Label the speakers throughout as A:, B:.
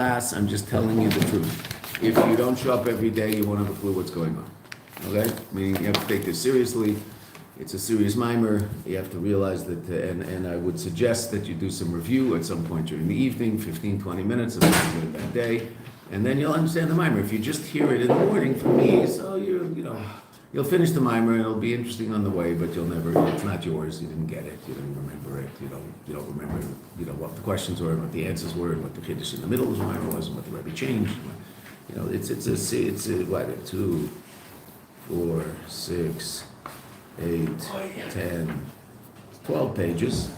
A: class, I'm just telling you the truth. If you don't show up every day, you won't have a clue what's going on. Okay? Meaning you have to take this seriously. It's a serious mimer. You have to realize that, and I would suggest that you do some review at some point during the evening, 15, 20 minutes of what you did that day, and then you'll understand the mimer. If you just hear it in the morning from me, so you'll finish the mimer and it'll be interesting on the way, but you'll never, it's not yours, you didn't get it, you didn't remember it, you don't remember, what the questions were, what the answers were, and what the Kiddush in the middle of the mimer was, and what the Rebbe changed. It's 2, 4, 6, 8, 10, 12 pages.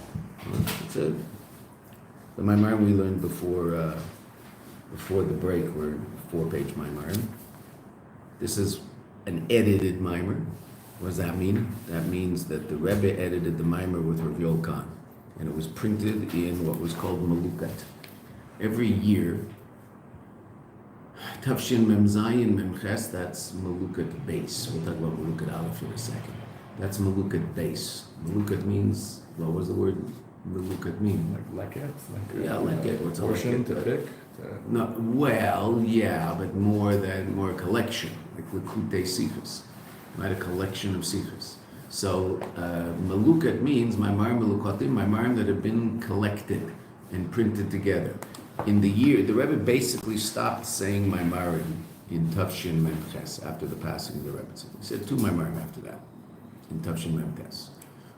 A: The mimer we learned before the break were 4-page mimer. This is an edited mimer. What does that mean? That means that the Rebbe edited the mimer with Rabbi Kaplan, and it was printed in what was called Melukat. Every year, Tafshin Mem Zayin Mem Ches, that's Melukat base. We'll talk about Melukat Aleph in a second. That's Melukat base. Melukat means, what was the word Melukat mean?
B: Like leket?
A: Yeah, leket. What's a
B: portion
A: leket?
B: to pick?
A: No, well, yeah, but more collection, like Likutei Sichos, right? A collection of Sichos. So Melukat means Maimarim Melukatim, Maimarim that have been collected and printed together. In the year, the Rebbe basically stopped saying Maimarim in Tafshin Mem Ches after the passing of the Rebbe. He said 2 Maimarim after that in Tafshin Mem Ches,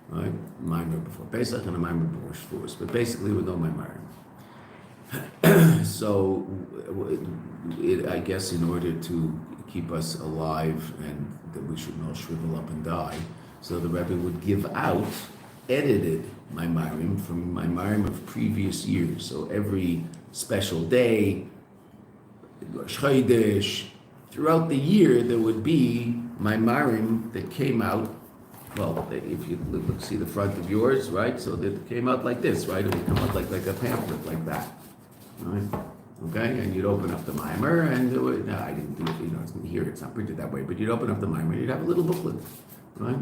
A: right? Maimer before Pesach and a Maimer before Shavuos, but basically with no Maimarim. So, I guess in order to keep us alive and that we shouldn't all shrivel up and die, so the Rebbe would give out edited Maimarim from Maimarim of previous years. So every special day, Rosh Chodesh, throughout the year there would be Maimarim that came out. Well, if you look, see the front of yours, right? So that it came out like this, right? It would come out like a pamphlet, like that. Right? Okay, and you'd open up the mimer, and no, I didn't do it. It's here. It's not printed that way. But you'd open up the mimer, and you'd have a little booklet, right?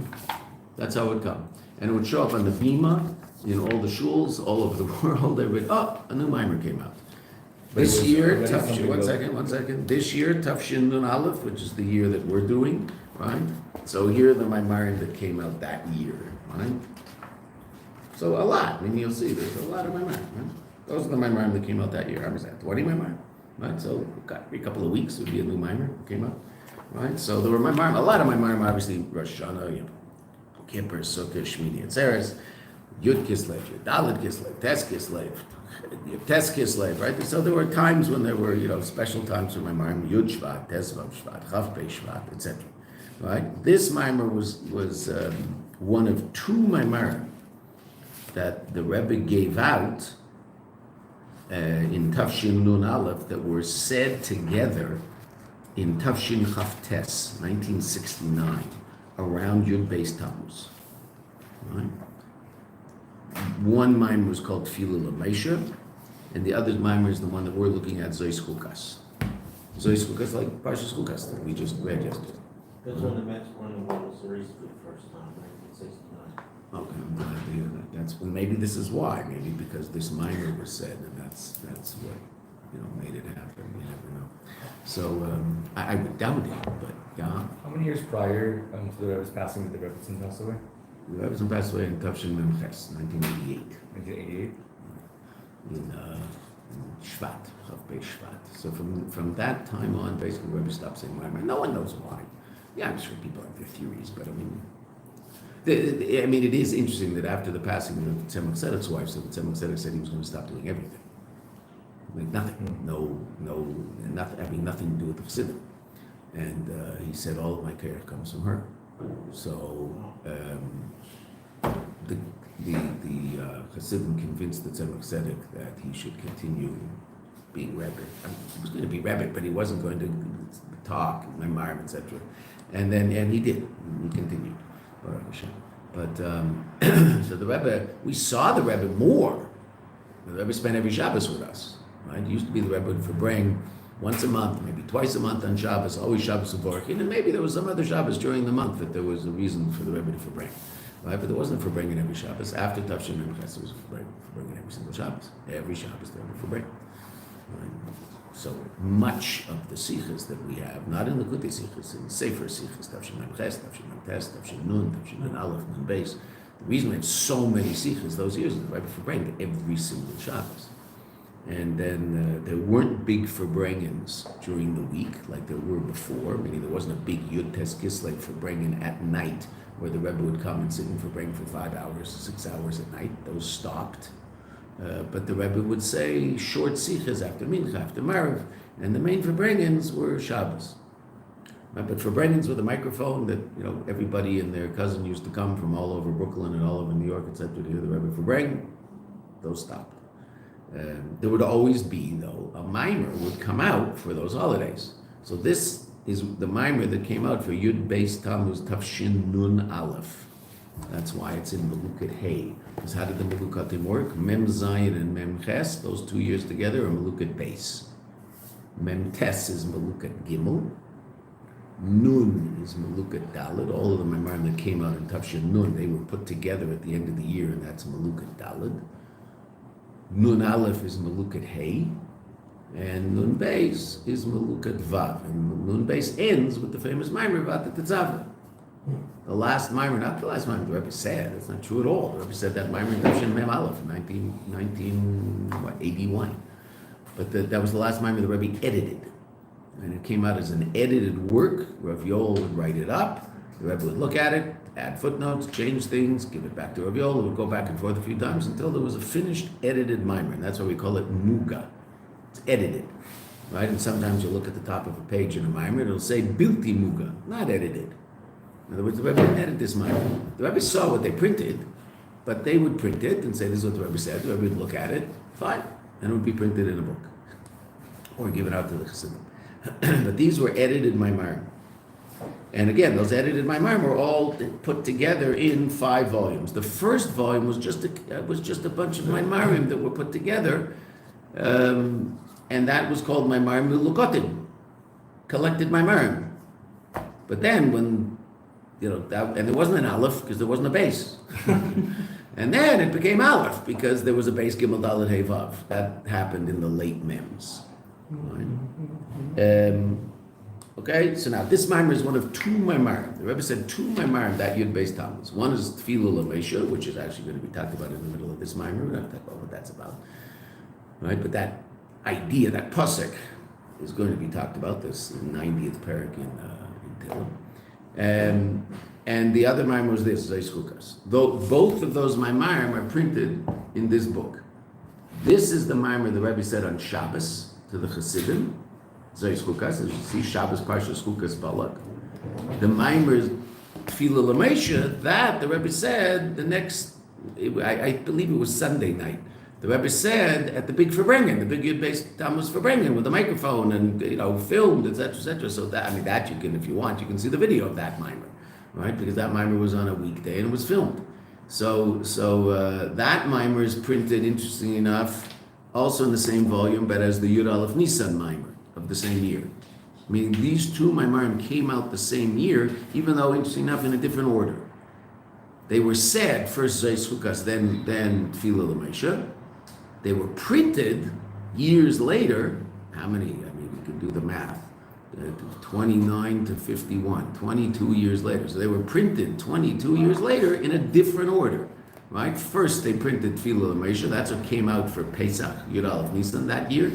A: That's how it would come, and it would show up on the bima in all the shuls all over the world. They would, a new mimer came out. This year, Tafshin. One second. This year, Tafshin Nun Aleph, which is the year that we're doing, right? So here are the mimarim that came out that year, right? So a lot. I mean, you'll see there's a lot of mimarim, right? Those are the mimarim that came out that year. How was that? 20 mimarim, right? So every couple of weeks would be a new mimer that came out, right? So there were mimarim, a lot of mimarim, obviously Rosh Hashanah, Kippur, Sukkot, Shmini Atzeres, Yud Kislev, Dalet Kislev, Tes Kislev, Tes Kislev, right? So there were times when there were, special times for mimarim, Yud Shvat, Tes Vav Shvat, Chav Pei Shvat, etc. Right? This mimer was one of 2 mimarim that the Rebbe gave out in Tafshin Nun Aleph that were said together in Tafshin Chavtes, 1969, around Yud Beis Tammuz. Right? One mimer was called Tefillah L'Meisha, and the other mimer is the one that we're looking at, Zois Chukas. Zois Chukas, like Parshas Chukas that we just read yesterday.
C: That's when the Mets won the World Series for the first time, 1969.
A: Okay, I'm glad to hear that. Maybe this is why. Maybe because this mimer was said, and that's what made it happen. You never know. So I would doubt it, but yeah.
B: How many years prior to the Rebbe's passing did the Rebbetzin pass away?
A: The Rebbetzin passed away in Tafshin Mem Ches, 1988.
B: 1988.
A: In Shvat, Chav Pei Shvat. So from that time on, basically, the Rebbe stopped saying mimer. No one knows why. Yeah, I'm sure people have their theories, but it is interesting that after the passing of Tzemach Tzedek's wife, so Tzemach Tzedek said he was going to stop doing everything. Like nothing, nothing to do with the Chassidim. And he said, all of my care comes from her. So the Chassidim convinced the Tzemach Tzedek that he should continue being Rebbe. He was going to be Rebbe, but he wasn't going to talk, Maimarim, etc. And he did. He continued. But so the Rebbe, we saw the Rebbe more. The Rebbe spent every Shabbos with us. Right? It used to be the Rebbe for bring once a month, maybe twice a month on Shabbos, always Shabbos Uvorkin, and maybe there was some other Shabbos during the month that there was a reason for the Rebbe to bring. Right? But there wasn't for bringing every Shabbos. After Tafshin Mem Ches, it was for bringing every single Shabbos. Every Shabbos there was for bringing. Right? So much of the sikhs that we have, not in the Likutei sikhs, in Sefer sikhs, Tafshin Mem Ches, Tafshin Mem Tes, Tafshin Nun, Tafshin Nun Aleph, Nun Beis. The reason we have so many sikhs those years is right before Farbrengen, every single Shabbos. And then there weren't big Farbrengens during the week like there were before, meaning there wasn't a big Yud Tes Kislev Farbrengen at night where the Rebbe would come and sit in Farbrengen for 5 hours, 6 hours at night. Those stopped. But the Rebbe would say short sikhs after Mincha, after Maariv, and the main Farbrengens were Shabbos. But Farbrengens with a microphone that everybody and their cousin used to come from all over Brooklyn and all over New York, etc., to hear the Rebbe Farbrengen. Those stopped. There would always be, though, a mimer would come out for those holidays. So this is the mimer that came out for Yud Beis Tammuz Tafshin Nun Aleph. That's why it's in Melukat Hey. Because how did the Melukatim work? Mem Zayin and Mem Ches, those 2 years together, are Melukat Beis. Mem Tes is Melukat Gimel. Nun is Melukat Daled. All of the mimarim that came out in Tafshin Nun, they were put together at the end of the year, and that's Melukat Daled. Nun Aleph is Melukat Hey, and Nun Beis is Melukat Vav. And Nun Beis ends with the famous Maimer about the Tetzaveh. The last Maimer, not the last Maimer, the Rebbe said, it's not true at all. The Rebbe said that Maimer in Tafshin Mem Aleph in 1981. But that was the last Maimer the Rebbe edited. And it came out as an edited work. Rav Yoel would write it up, the Rebbe would look at it, add footnotes, change things, give it back to Rav Yoel. It would go back and forth a few times until there was a finished, edited mimer, and that's why we call it muga. It's edited, right? And sometimes you look at the top of a page in a mimer, it'll say bilti muga, not edited. In other words, the Rebbe didn't edit this mimer. The Rebbe saw what they printed, but they would print it and say, this is what the Rebbe said. The Rebbe would look at it, fine, and it would be printed in a book, or given out to the Chassidim. But these were edited mimer. And again, those edited Maimarim were all put together in 5 volumes. The first volume was just a bunch of Maimarim that were put together, and that was called Maimarim Melukatim, collected Maimarim. But then when, and there wasn't an Aleph because there wasn't a base. And then it became Aleph because there was a base Gimel Dalet Hey Vav. That happened in the late Mems. Right? Okay, so now this mimer is one of 2 maimarim. The Rebbe said 2 maimarim that Yud Beis Tammuz. One is Tefillah L'Mesha, which is actually going to be talked about in the middle of this mimer. We're not talking about what that's about, right? But that idea, that pasuk, is going to be talked about. This 90th parak in Tehillim. And the other mimer was this, Zeis Chukas. Though both of those maimarim are printed in this book. This is the mimer the Rebbe said on Shabbos to the Chassidim. Zeis Chukas, as you see, Shabbos Parshas Chukas Balak. The Maimer Tefillah L'Mesha, that the Rebbe said the next, I believe it was Sunday night. The Rebbe said at the big Farbrengen, the big Yud Beis Tammuz Farbrengen with the microphone and filmed, etc., etc. So that you can, if you want, you can see the video of that Maimer, right? Because that Maimer was on a weekday and it was filmed. So that Maimer is printed, interestingly enough, also in the same volume, but as the Yud Aleph Nisan Maimer of the same year. Meaning these 2 Maimarim came out the same year, even though, interesting enough, in a different order. They were said, first Zeis Chukas, then Tefillah L'Mesha. They were printed years later. How many? I mean, we can do the math. 29 to 51, 22 years later. So they were printed 22 years later in a different order. Right? First they printed Tefillah L'Mesha. That's what came out for Pesach, Yud Aleph Nisan that year.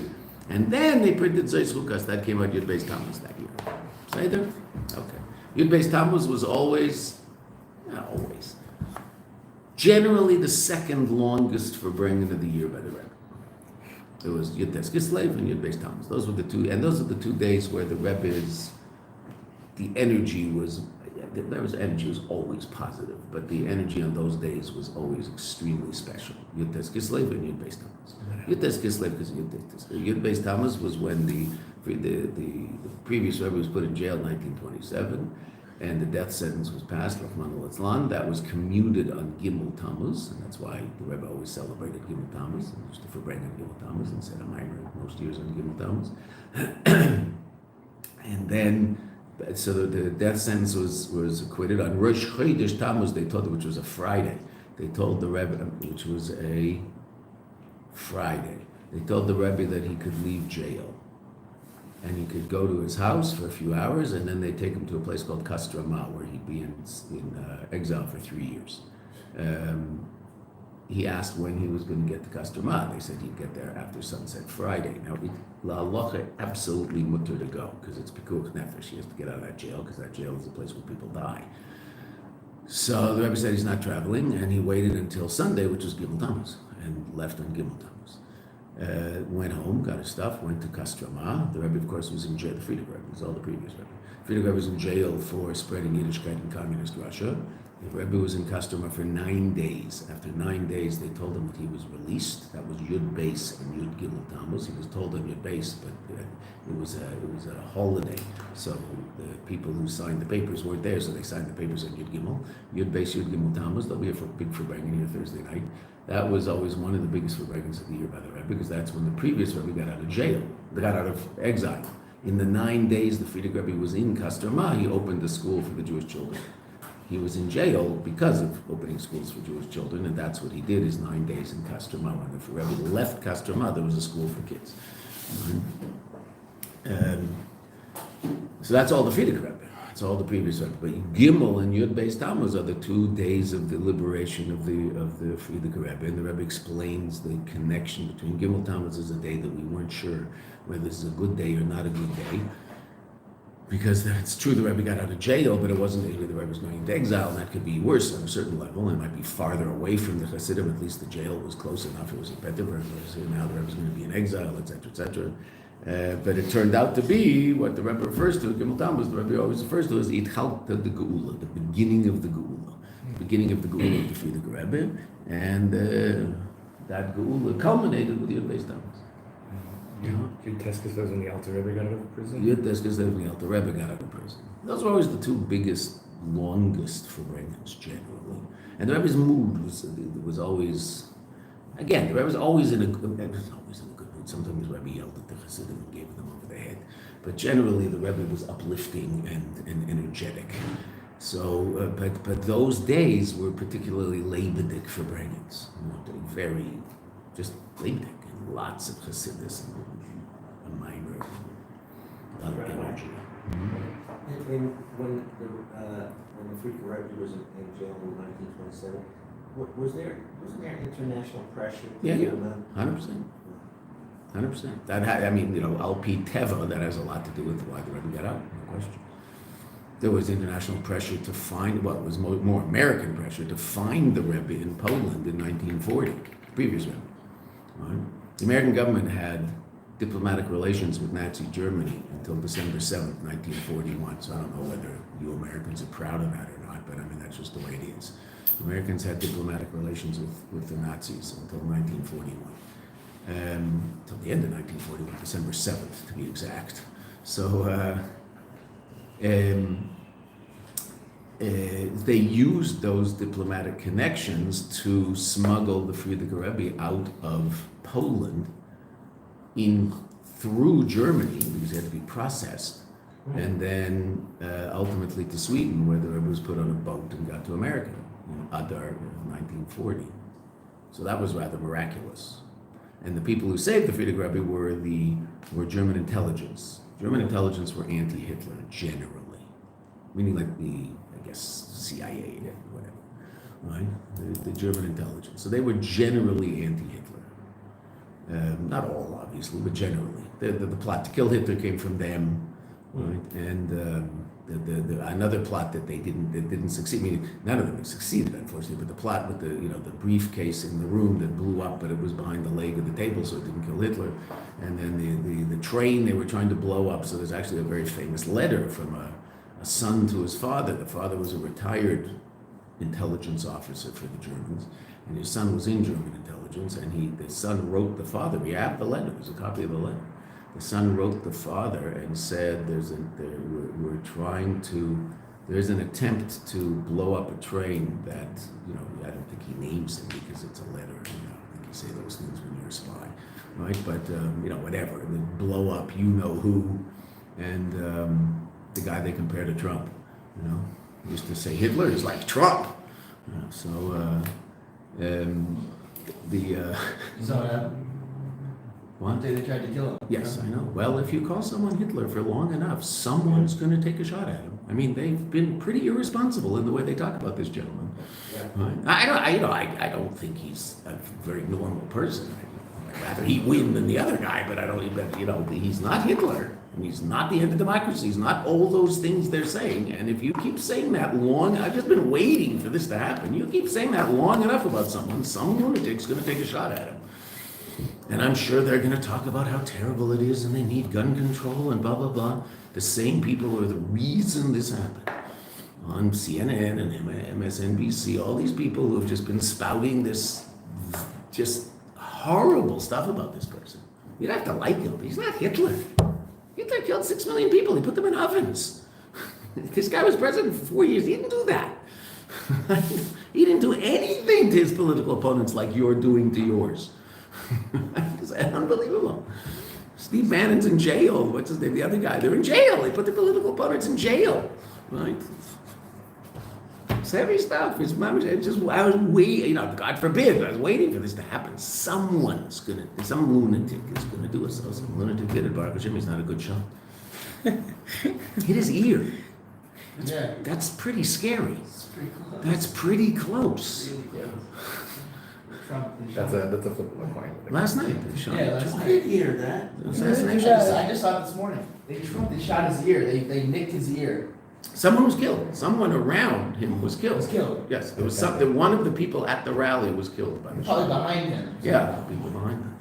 A: And then they printed Zeis Chukas, that came out Yud Beis Tammuz that year. Say there? Okay. Yud Beis Tammuz was not always, generally the second longest for bringing of the year by the Rebbe. It was Yud Tes Kislev and Yud Beis Tammuz. Those were the 2, and those are the 2 days where the Rebbe's, the energy was always positive, but the energy on those days was always extremely special. Yud Tes Kislev and Yud Beis Tammuz. Yud Tes Kislev because Yud Beis Tammuz was when the previous Rebbe was put in jail in 1927, and the death sentence was passed, Rahman al-Islam. That was commuted on Gimel Tammuz, and that's why the Rebbe always celebrated Gimel Tammuz, and used to Farbrengen on Gimel Tammuz, and said a Maimer most years on Gimel Tammuz. And then, so the death sentence was acquitted on Rosh Chodesh Tammuz. They told it, which was a Friday. They told the Rebbe, which was a Friday. They told the Rebbe that he could leave jail. And he could go to his house for a few hours, and then they'd take him to a place called Kastrama, where he'd be in exile for 3 years. He asked when he was going to get to Kastrama. They said he'd get there after sunset Friday. Now, La Halacha absolutely mutter to go, because it's Pikuach Nefesh. He has to get out of that jail, because that jail is the place where people die. So the Rebbe said he's not traveling, and he waited until Sunday, which was Gimel Tammuz, and left on Gimel Tammuz. Went home, got his stuff, went to Kastrama. The Rebbe, of course, was in jail. The Friedrich Rebbe was all the previous Rebbe. Friedrich Rebbe was in jail for spreading Yiddishkeit in communist Russia. The Rebbe was in Kastrama for 9 days. After 9 days, they told him that he was released. That was Yud Beis and Yud Gimel Tammuz. He was told on Yud Beis, but it was a holiday. So the people who signed the papers weren't there, so they signed the papers on Yud Gimel. Yud Beis, Yud Gimel Tammuz. There'll be a big Farbrengen here Thursday night. That was always one of the biggest Farbrengens of the year by the Rebbe, because that's when the previous Rebbe got out of jail. They got out of exile. In the 9 days the Friedrich Rebbe was in Kastrama, he opened a school for the Jewish children. He was in jail because of opening schools for Jewish children, and that's what he did, his 9 days in Kastrama. When the Rebbe left Kastrama, there was a school for kids. So that's all the Friedrich Rebbe. That's all the previous Rebbe. But Gimel and Yud Beis Tammuz are the 2 days of the liberation of the Friedrich Rebbe, and the Rebbe explains the connection between Gimel Tammuz is a day that we weren't sure whether this is a good day or not a good day. Because it's true the Rebbe got out of jail, but it wasn't that the Rebbe was going into exile, and that could be worse on a certain level. It might be farther away from the Hasidim. At least the jail was close enough. It was a Petterberg. Now the Rebbe was going to be in exile, etc., etc. But it turned out to be what the Rebbe refers to, Gimel Tammuz, the Rebbe always refers to as Itchalta de Geula, the beginning of the Geula. The beginning of the Geula of the Friedrich Rebbe, and that Geula culminated with Yud Beis Tammuz.
B: Yud Teskes was when the Alter Rebbe got out of prison?
A: Yud Teskes when the Alter Rebbe got out of prison. Those were always the 2 biggest, longest Farbrengens generally. And the Rebbe's mood was always, again, the Rebbe was always in a good mood. Sometimes the Rebbe yelled at the Hasidim and gave them over the head. But generally the Rebbe was uplifting and energetic. So, but those days were particularly Leibedik Farbrengens. Very, just Leibedik. Lots of Chassidus and a minor, a lot of energy.
C: And when the Friedrich Rebbe was in jail in 1927, wasn't there international pressure?
A: Yeah, 100%. 100%. That had, Al Pi Teva, that has a lot to do with why the Rebbe got out, no question. There was international pressure to find, it was more American pressure to find the Rebbe in Poland in 1940, previous Rebbe. Right? The American government had diplomatic relations with Nazi Germany until December 7th, 1941. So I don't know whether you Americans are proud of that or not, but that's just the way it is. The Americans had diplomatic relations with the Nazis until 1941. Until the end of 1941, December 7th to be exact. So they used those diplomatic connections to smuggle the Friedrich Rebbe out of Poland through Germany, because he had to be processed, and then ultimately to Sweden, where the Rebbe was put on a boat and got to America in Adar 1940. So that was rather miraculous. And the people who saved the Friedrich Rebbe were German intelligence. German intelligence were anti-Hitler generally, meaning like the CIA or whatever, right? The German intelligence. So they were generally anti-Hitler. Not all, obviously, but generally. The plot to kill Hitler came from them, right? And another plot that didn't succeed. Meaning none of them succeeded, unfortunately. But the plot with the briefcase in the room that blew up, but it was behind the leg of the table, so it didn't kill Hitler. And then the train they were trying to blow up. So there's actually a very famous letter from a son to his father. The father was a retired intelligence officer for the Germans, and his son was in German intelligence, and the son wrote the father. We have the letter. There's a copy of the letter. The son wrote the father and said, "There's an attempt to blow up a train that I don't think he names it because it's a letter. I think you say those things when you're a spy, right? But whatever. The blow up, who, and the guy they compare to Trump. Used to say Hitler is like Trump. What?
D: The day they tried to kill him.
A: Yes, I know. Well, if you call someone Hitler for long enough, someone's going to take a shot at him. I mean, they've been pretty irresponsible in the way they talk about this gentleman.
C: Yeah.
A: Right? I don't think he's a very normal person. I'd rather he win than the other guy, but I don't even, he's not Hitler. And he's not the end of democracy. He's not all those things they're saying. And if you keep saying that I've just been waiting for this to happen. You keep saying that long enough about someone, some lunatic's going to take a shot at him. And I'm sure they're going to talk about how terrible it is and they need gun control and blah, blah, blah. The same people are the reason this happened. On CNN and MSNBC, all these people who have just been spouting this just horrible stuff about this person. You don't have to like him. He's not Hitler. Hitler killed 6 million people. He put them in ovens. This guy was president for 4 years. He didn't do that. He didn't do anything to his political opponents like you're doing to yours. It's unbelievable. Steve Bannon's in jail. What's his name? The other guy. They're in jail. They put the political opponents in jail. Right? It's heavy stuff. It's just, I was waiting, God forbid, I was waiting for this to happen. Some lunatic is gonna do it. So some lunatic did it. Baruch Hashem, he's not a good shot. Hit his ear. That's pretty scary. That's pretty close.
B: That's a flip of a coin.
A: Last night they shot.
D: Yeah, last
C: I
D: night.
C: didn't hear that.
A: Assassination.
D: I just saw it this morning. They shot his ear. They nicked his ear.
A: Someone was killed. Someone around him was killed.
D: Was killed.
A: Yes, there was something. One of the people at the rally was killed by the
D: Probably
A: shot.
D: behind him.
A: Yeah, people behind him.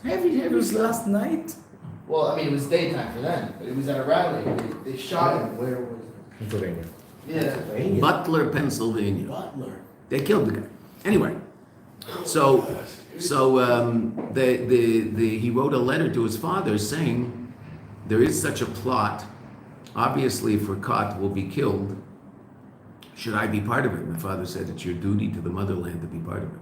A: Heavy
E: It was
A: stuff.
E: last night.
D: Well, I mean, it was daytime for them, but it was at a rally. They shot him.
C: Where was
B: Pennsylvania.
D: Yeah.
C: Pennsylvania?
A: Butler, Pennsylvania.
C: Butler.
A: They killed the guy. Anyway, so he wrote a letter to his father saying there is such a plot. Obviously, Furkat will be killed. Should I be part of it? My father said it's your duty to the motherland to be part of it.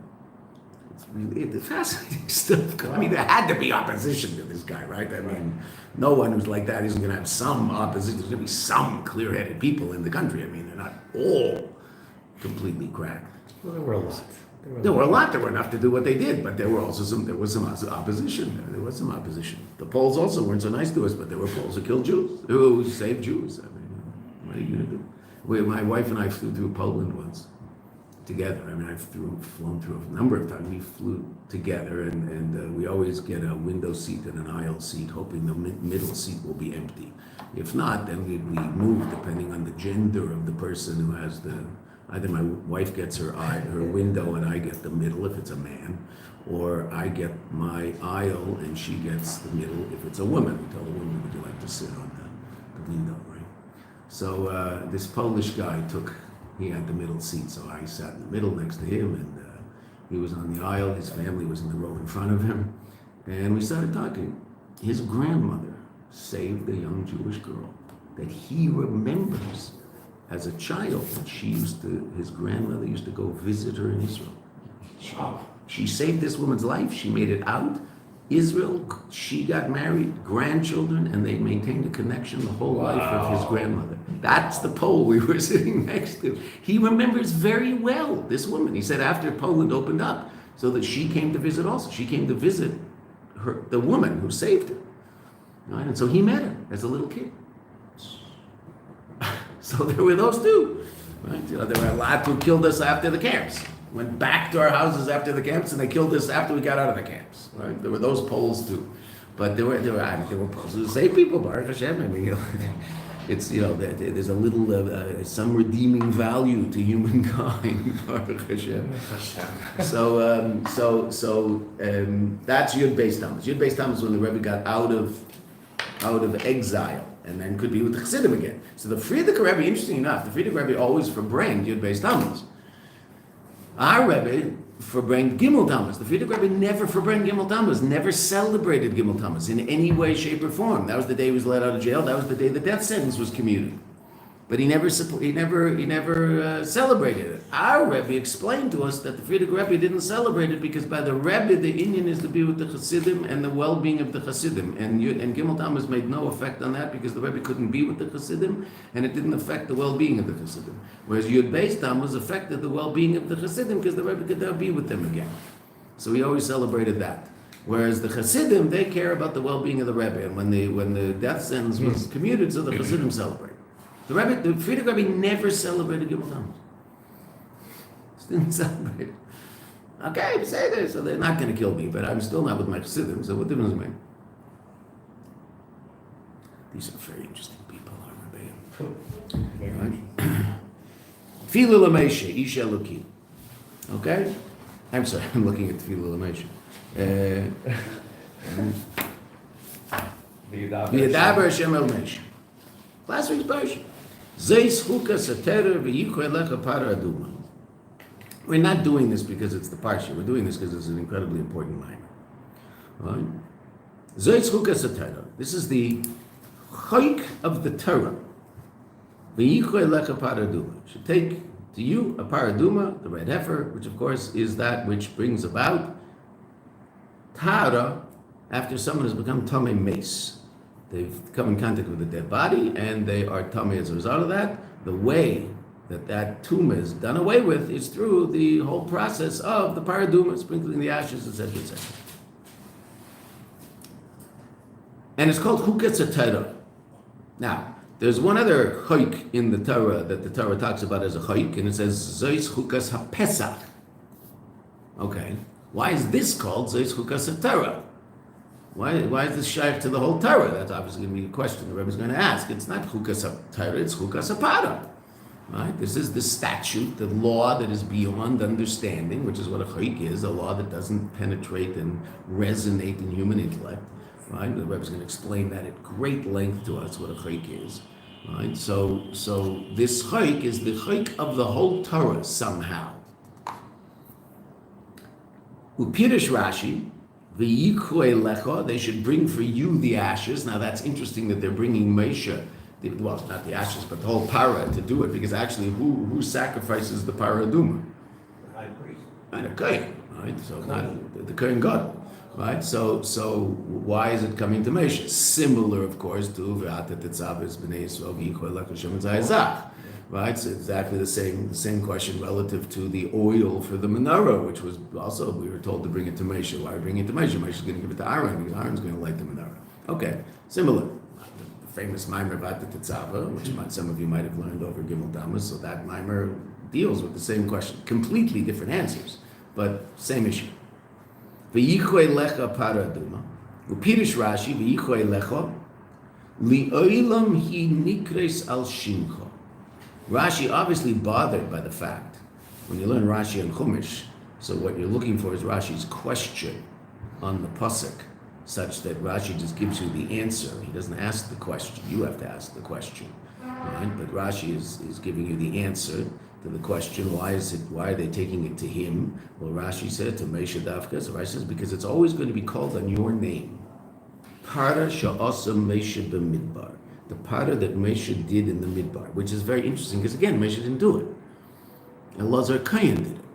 A: It's really fascinating stuff. I mean, there had to be opposition to this guy, right? I mean, no one who's like that isn't going to have some opposition. There's going to be some clear-headed people in the country. I mean, they're not all completely cracked.
B: Well, there were a lot.
A: There were a lot. There were enough to do what they did, but there was some opposition. There was some opposition. The Poles also weren't so nice to us, but there were Poles who killed Jews, who saved Jews. I mean, what are you going to do? My wife and I flew through Poland once together. I mean, I've flown through a number of times. We flew together, and we always get a window seat and an aisle seat, hoping the middle seat will be empty. If not, then we move depending on the gender of the person who has the. Either my wife gets her window and I get the middle if it's a man, or I get my aisle and she gets the middle if it's a woman. We tell the woman, would you like to sit on the window, right? So this Polish guy he had the middle seat, so I sat in the middle next to him, and he was on the aisle. His family was in the row in front of him, and we started talking. His grandmother saved a young Jewish girl that he remembers. As a child, his grandmother used to go visit her in Israel. She saved this woman's life. She made it out. Israel, she got married, grandchildren, and they maintained a connection the whole life of his grandmother. That's the Pole we were sitting next to. He remembers very well this woman. He said after Poland opened up, so that she came to visit also. She came to visit the woman who saved her. Right? And so he met her as a little kid. So there were those two, right? There were a lot who killed us after the camps. Went back to our houses after the camps, and they killed us after we got out of the camps. Right? There were those Poles too, but there were Poles who saved people. Baruch Hashem. I mean, it's there's a little some redeeming value to humankind. Baruch Hashem. So that's Yud Beis Tammuz. Yud Beis Tammuz when the Rebbe got out of exile. And then could be with the Chassidim again. So the Frierdiker Rebbe, interesting enough, the Frierdiker Rebbe always forbranged Yud Beis Tammuz. Our Rebbe forbranged Gimel Tammuz. The Frierdiker Rebbe never forbranged Gimel Tammuz, never celebrated Gimel Tammuz in any way, shape, or form. That was the day he was let out of jail. That was the day the death sentence was commuted. But he never celebrated it. Our Rebbe explained to us that the Frierdiker Rebbe didn't celebrate it because by the Rebbe the Inyan is to be with the Chassidim and the well-being of the Chassidim, and Gimel Tammuz made no effect on that because the Rebbe couldn't be with the Chassidim, and it didn't affect the well-being of the Chassidim. Whereas Yud Beis Tammuz affected the well-being of the Chassidim because the Rebbe could now be with them again. So he always celebrated that. Whereas the Hasidim, they care about the well-being of the Rebbe, and when the death sentence was commuted, so the Hasidim celebrate. The Frierdiker Rebbe never celebrated Gimel Tammuz. Didn't celebrate it. Okay, say this, so they're not going to kill me, but I'm still not with my Chassidim, so what difference does it make? These are very interesting people, right? Tefillah l'meisha, ish elokim. Okay? I'm sorry, I'm looking at Tefillah l'meisha. V'yadaber Hashem el meisha. Last week's parsha. Zeis chukas haTorah v'yikro elecha para aduma. We're not doing this because it's the parsha. We're doing this because it's an incredibly important minor. Right? Zeis chukas haTorah. This is the chayk of the Torah. V'yikro elecha para aduma. Should take to you a paraduma, the red heifer, which of course is that which brings about Tara after someone has become Tamei Mace. They've come in contact with a dead body and they are Tamei as a result of that. The way that tumor is done away with is through the whole process of the paraduma, sprinkling the ashes, etc., etc. And it's called chukas haTorah. Now, there's one other chayk in the Torah that the Torah talks about as a chayk, and it says Zeis chukas haPesach. Okay, why is this called Zeis chukas haTorah? Why is this shaykh to the whole Torah? That's obviously going to be a question the Rebbe is going to ask. It's not chukas haTorah, it's chukas haPara. Right? This is the statute, the law that is beyond understanding, which is what a chayk is, a law that doesn't penetrate and resonate in human intellect. Right? The Rebbe is going to explain that at great length to us, what a chayk is. Right? So this chayk is the chayk of the whole Torah somehow. Upirish Rashi, v'yikru elecha, they should bring for you the ashes. Now that's interesting that they're bringing Moshe, well, not the ashes, but the whole para to do it, because actually who sacrifices the paraduma?
C: The high priest.
A: Right, a kohen, right? So not the kohen God. Right, so why is it coming to Moshe? Similar, of course, to V'ata Tetzaves B'nei Yisrael V'yichol Elech Hashem Zayazach. Right, so exactly the same question relative to the oil for the menorah, which was also we were told to bring it to Moshe. Why are we bringing it to Moshe? Moshe is going to give it to Aaron because Aaron's going to light the menorah. Okay, similar. The famous mimer V'ata Tetzava, which some of you might have learned over Gimel Tammuz. So that mimer deals with the same question, completely different answers, but same issue. V'yichro elecha paraduma. Upirish Rashi, v'yichro elecha, li'olam hi nikres al shimcha. Rashi obviously bothered by the fact, when you learn Rashi and Chumash, so what you're looking for is Rashi's question on the pasuk, such that Rashi just gives you the answer. He doesn't ask the question, you have to ask the question. Right? But Rashi is giving you the answer to the question, why are they taking it to him? Well, Rashi said to Moshe Dafka, so Rashi says, because it's always going to be called on your name. Para sha'asa Moshe b'midbar. The para that Moshe did in the midbar, which is very interesting, because again, Moshe didn't do it. Elazar Kayan did it.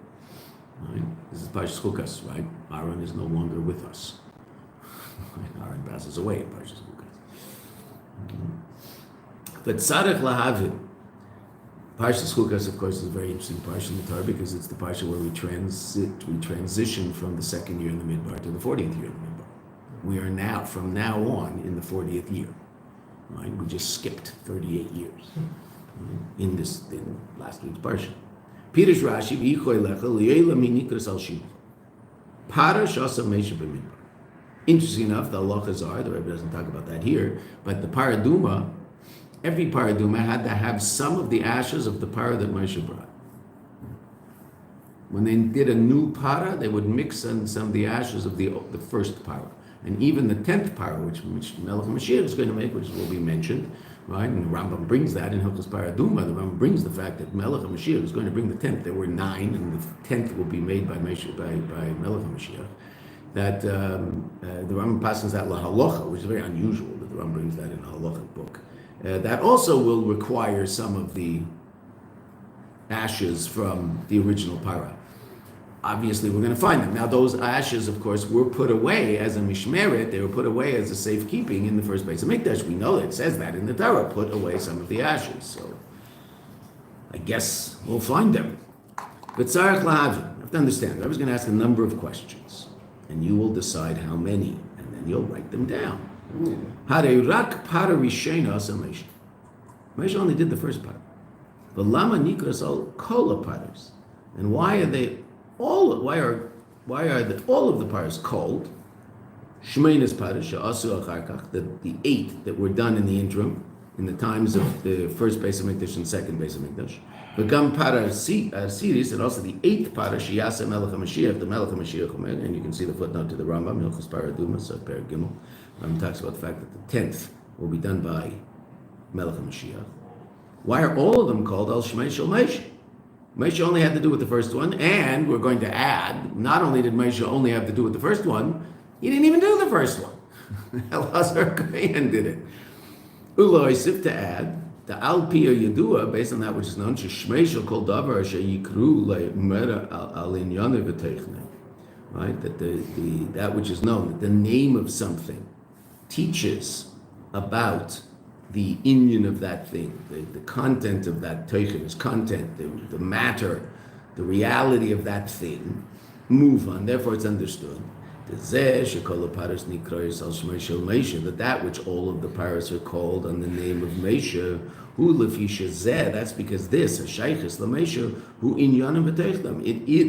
A: Right? This is Parshas Chukas, right? Aaron is no longer with us. Aaron passes away in Parshas Chukas. But Tzarech lahavim. Parshas Chukas, of course, is a very interesting parsha in the Torah because it's the parsha where we transition from the second year in the midbar to the 40th year in the midbar. We are now, from now on, in the 40th year. Right? We just skipped 38 years in last week's parsha. Pirish Rashi, v'yichro elecha li'ela minikras al shimcha. Para shasa Moshe b'midbar. Interesting enough, the halachas are, the Rebbe doesn't talk about that here, but the paraduma, every paraduma had to have some of the ashes of the para that Moshe brought. When they did a new para, they would mix in some of the ashes of the first para. And even the 10th para, which Melech Mashiach is going to make, which will be mentioned, right? And the Rambam brings that in Hilchos Paraduma. The Rambam brings the fact that Melech Mashiach is going to bring the 10th. There were 9, and the 10th will be made by Melech Mashiach. That the Rambam passes that la halacha, which is very unusual that the Rambam brings that in a halachic book. That also will require some of the ashes from the original para. Obviously, we're going to find them. Now, those ashes, of course, were put away as a mishmeret. They were put away as a safekeeping in the first place of Mikdash. We know it says that in the Torah, put away some of the ashes. So, I guess we'll find them. But tzarech lahavin, you have to understand, I was going to ask a number of questions. and you will decide how many, and then you'll write them down. Harei rak para rishena asa Moshe. Moshe only did the first part. V'lama nikras al kol haparos. And why are they all? Why are all of the paros called? Shmeinas paros she'asu achar kach, the 8 that were done in the interim, in the times of the first Beis HaMikdash and second Beis HaMikdash. V'gam paros siris, and also the 8th paros sheyasa Melech HaMashiach, the Melech HaMashiach Omer, and you can see the footnote to the Rambam, Hilchos Paraduma, so Perek Gimel. Talks about the fact that the 10th will be done by Melech HaMashiach. Why are all of them called Al Shmei Shel Moshe? Moshe only had to do with the first one, and we're going to add, not only did Moshe only have to do with the first one, he didn't even do the first one. Elazar Kohen did it. Uloisif, to add, the Al Pi Yedua, based on that which is known, Shmei Shel Kol Davar Asher Yikru Le'Mera Al Inyane V'Teichne. Right, that that which is known, that the name of something teaches about the inyan of that thing, the content of that teichen, its content, the matter, the reality of that thing, move on. Therefore, it's understood that which all of the paras are called on the name of Mesha, that's because this,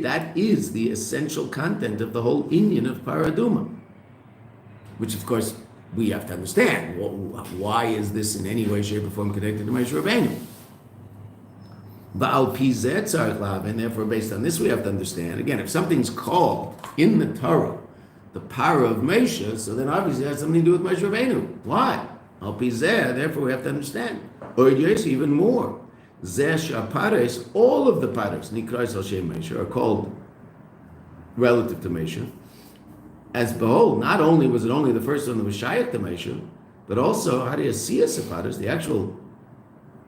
A: that is the essential content of the whole inyan of Paraduma. Which, of course, we have to understand. Why is this in any way, shape, or form connected to Moshe Rabbeinu? And therefore, based on this, we have to understand. Again, if something's called in the Torah the power of Moshe, so then obviously it has something to do with Moshe Rabbeinu. Why? Al Pizeh, therefore we have to understand. Or yes, even more. Pares, all of the pares, Nikrais al Shem Moshe, are called relative to Moshe. As behold, not only was it only the first one that was Shaykh to Moshe, but also Hariyasiyas pares, the actual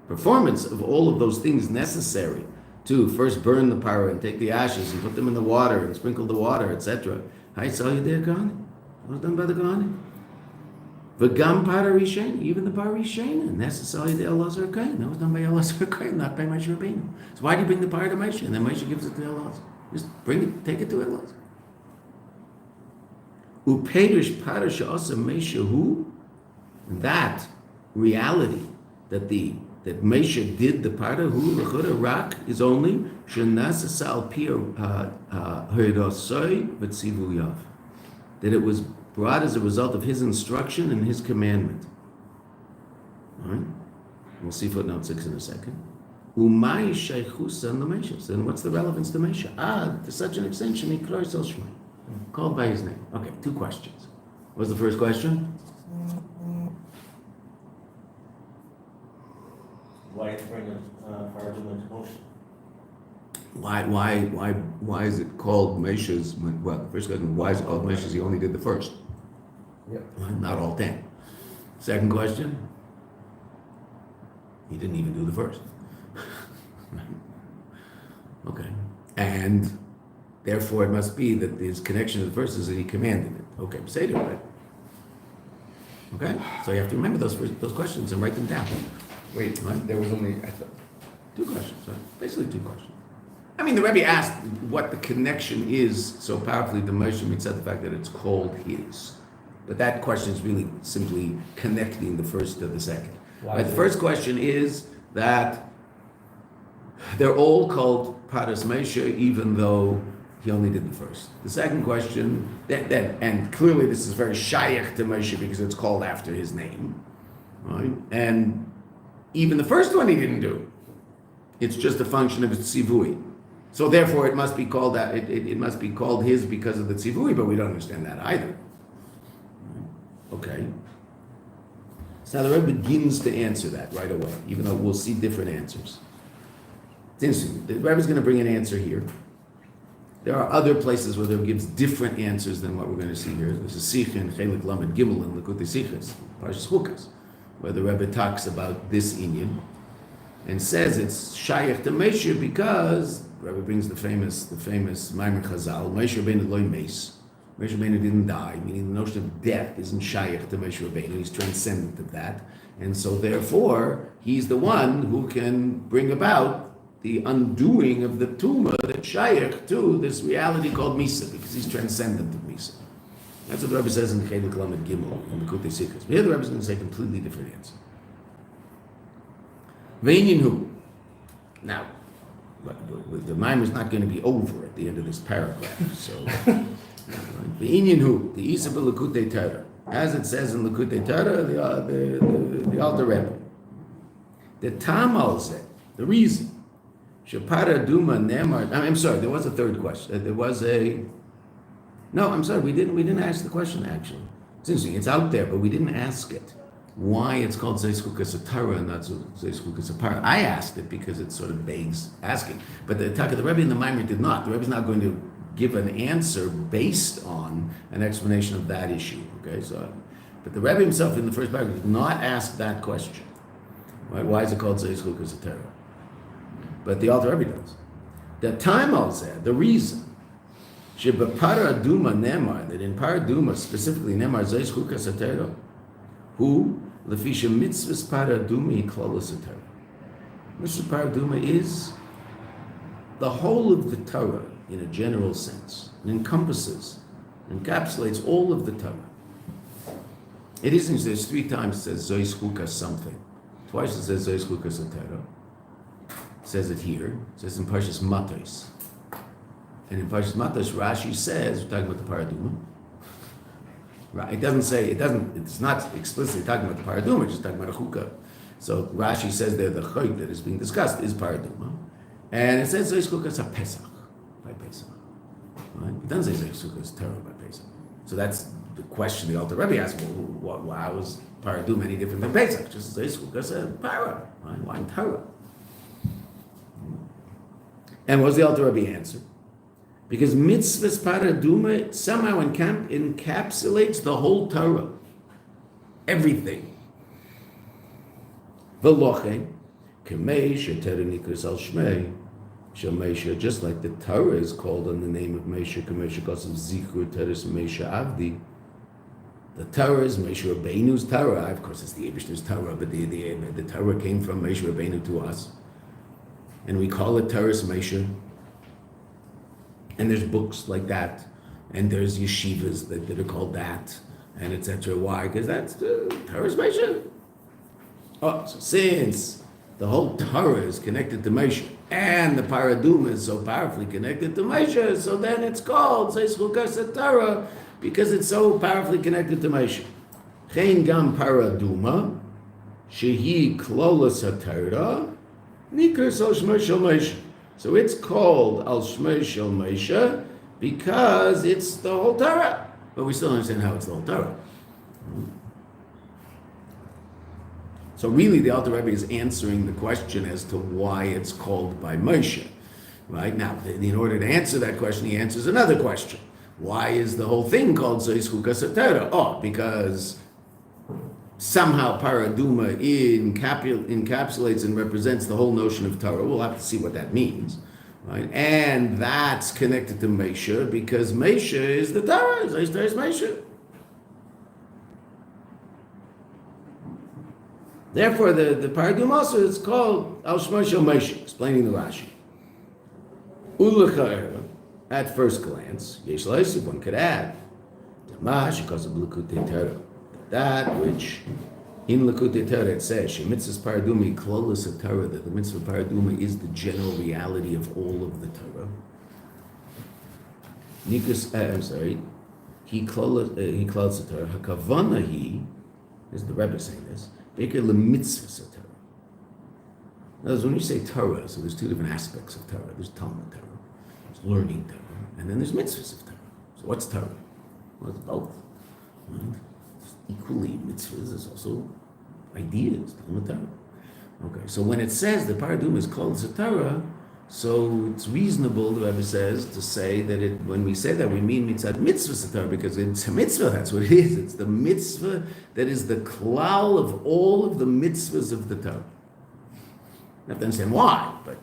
A: performance of all of those things necessary to first burn the power and take the ashes and put them in the water and sprinkle the water, etc. I saw you there, Kohanim. It was done by the Kohanim. V'gam parishen, even the parishen, necessarily the Elazar Kohen. That was done by Elazar Kohen, not by Moshe Rabbeinu. So why do you bring the power to Moshe? And then Moshe gives it to Elazar. Just bring it, take it to Elazar. Upedish parasha asa Meshahu, that reality that Moshe did the parahu l'chura rak is only shenasa al pi ha'irasoi v'tzivuyav, that it was brought as a result of his instruction and his commandment. All right, we'll see footnote 6 in a second. Umay sheichusan l'Moshe. Then what's the relevance to Moshe? To such an extent, shenikrar sel shmei, called by his name. Okay, 2 questions. What's the first question?
C: Why bring a argument to Moshe?
A: Why is it called Moshe's? Well, the first question: why is it called Moshe's? He only did the first.
B: Yep.
A: Not all 10. Second question: he didn't even do the first. Okay, and therefore it must be that his connection to the first is that he commanded it. Okay, say it right. Okay, so you have to remember those questions and write them down.
B: Wait, there was only
A: 2 questions, right? Basically 2 questions. I mean, the Rebbe asked what the connection is so powerfully to Moshe mitzvah, the fact that it's called his. But that question is really simply connecting the first to the second. But the first question is that they're all called Paras Moshe, even though he only did the first. The second question, and clearly this is very shaykh to Moshe because it's called after his name, right? And even the first one he didn't do. It's just a function of its tzivui. So therefore it must be called that. It must be called his because of the tzivui, but we don't understand that either. Okay. So the Rebbe begins to answer that right away, even though we'll see different answers. It's interesting. The Rebbe is going to bring an answer here. There are other places where the Rebbe gives different answers than what we're going to see here. There's a Sikh in Chelik Lamed Gimel in Likutei Sichos, Parshas Chukas, where the Rebbe talks about this inyan and says it's shaykh to Moshe because the Rebbe brings the famous Maimer Chazal, Moshe Rabbeinu loy meis. Moshe Rabbeinu didn't die, meaning the notion of death isn't shaykh to Moshe Rabbeinu. He's transcendent of that, and so therefore he's the one who can bring about the undoing of the tumah that shaykh to this reality called Misa, because he's transcendent of Misa. That's what the Rebbe says in Chelik Lamed Gimel, in the Kutei Sikhs. Here the Rebbe is going to say a completely different answer. Ve'inyan hu. Now, the mime is not going to be over at the end of this paragraph, so... Ve'inyan hu, the Isa b'Likutei Torah. As it says in Likutei Torah, the Alter Rebbe. The Tamal said, the reason, Shapara Duma Nemar. I'm sorry, there was a third question. There was a. No, I'm sorry, we didn't ask the question actually. It's interesting, it's out there, but we didn't ask it. Why it's called Zeis Chukas Torah and not Zeis Chukas Para. I asked it because it sort of begs asking. But the Rebbe and the Maimer did not. The Rebbe is not going to give an answer based on an explanation of that issue. Okay, so, but the Rebbe himself in the first paragraph did not ask that question. Right? Why is it called Zeis Chukas Torah? But the Alter Rebbe does. The time also, the reason, Shebapara Duma Nemar, that in Paraduma specifically Nemar Zeis Chukas Torah, who Lefisha Mitzvahs Paraduma Klolos Torah. Mitzvah Paraduma is the whole of the Torah in a general sense. It encompasses, encapsulates all of the Torah. It isn't, there's 3 times it says Zeis Chukas something. Twice it says Zeis Chukas Torah. It says it here. It says in Parshas Matos. And in Parshas Matos, Rashi says, we're talking about the Paraduma. Right? It doesn't say, it's not explicitly talking about the Paraduma, it's just talking about a Chukah. So Rashi says there the Chayk that is being discussed is Paraduma. And it says Zeis Chukas HaPesach, by Pesach. Right? It doesn't say Zeis Chukas Torah by Pesach. So that's the question the Alter Rebbe asked, well, how is Paraduma any different than Pesach? Just Zeis Chukas Para. Right? Why in Torah? And what's the Alter Rebbe answer? Because mitzvahs paraduma somehow encapsulates the whole Torah. Everything. V'loche, k'mei she'terah nikras al shmei, she'meisha, just like the Torah is called on the name of Meisha, k'mei she'kosav zikur teres Meisha Avdi. The Torah is Meisha Rabbeinu's Torah. Of course, it's the Eibishter's Torah, but the Torah came from Meisha Rabbeinu to us. And we call it Torah's Meisha. And there's books like that, and there's yeshivas that are called that, and etc. Why? Because that's Torah's Meisha. Oh, so since the whole Torah is connected to Meisha, and the Paraduma is so powerfully connected to Meisha, so then it's called Zeis Chukas Torah because it's so powerfully connected to Meisha. Chein gam Paraduma, shehi klolos haTorah, nikras al shmei shel Meisha. So it's called Al Shmei Shel Meisha because it's the whole Torah. But we still understand how it's the whole Torah. So really the Alter Rebbe is answering the question as to why it's called by Moshe. Right? Now, in order to answer that question, he answers another question. Why is the whole thing called Zeis Chukas Torah? Oh, because somehow Paraduma encapsulates and represents the whole notion of Torah. We'll have to see what that means, right? And that's connected to Meisha because Meisha is the Torah. Zeis Torah is Meisha. Therefore, the Paraduma also is called Al Shmei Shel Meisha, explaining the Rashi. Ulechaera, at first glance, Yesh L'Osif, one could add, Damash, because of Likutei Torah. That which in Likutei Torah it says, Shemitzvahs Paraduma Klolos Torah, that the mitzvah Paraduma is the general reality of all of the Torah. He Klolos Torah. Hakavana he, is the Rebbe saying this, Beker LeMitzvahs Torah. In other words, when you say Torah, so there's 2 different aspects of Torah. There's Talmud Torah, there's learning Torah, and then there's mitzvahs of Torah. So what's Torah? Well, it's both. Right? Equally, mitzvahs is also ideas, Talmud Torah. Okay, so when it says the Paraduma is called Torah, so it's reasonable, the Rebbe says, to say that when we say that, we mean mitzvah Torah, because it's a mitzvah, that's what it is. It's the mitzvah that is the klal of all of the mitzvahs of the Torah. You have to understand why, but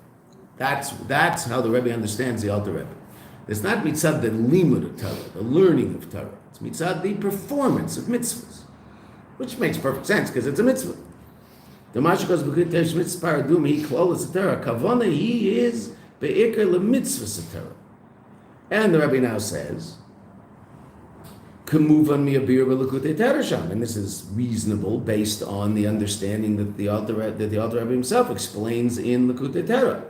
A: that's how the Rebbe understands the Alter Rebbe. It's not mitzvah the limud of Torah, the learning of Torah. It's mitzvah the performance of mitzvahs, which makes perfect sense because it's a mitzvah. The Mashikos B'Kut Teresh Mitzvah Paraduma, he klolas Torah. Kavona, he is be'ikr lemitzvah Torah. And the Rebbe now says, Kemuvan mi'abir b'Likutei Torah, and this is reasonable based on the understanding that the Alter Rebbe himself explains in Likutei Torah.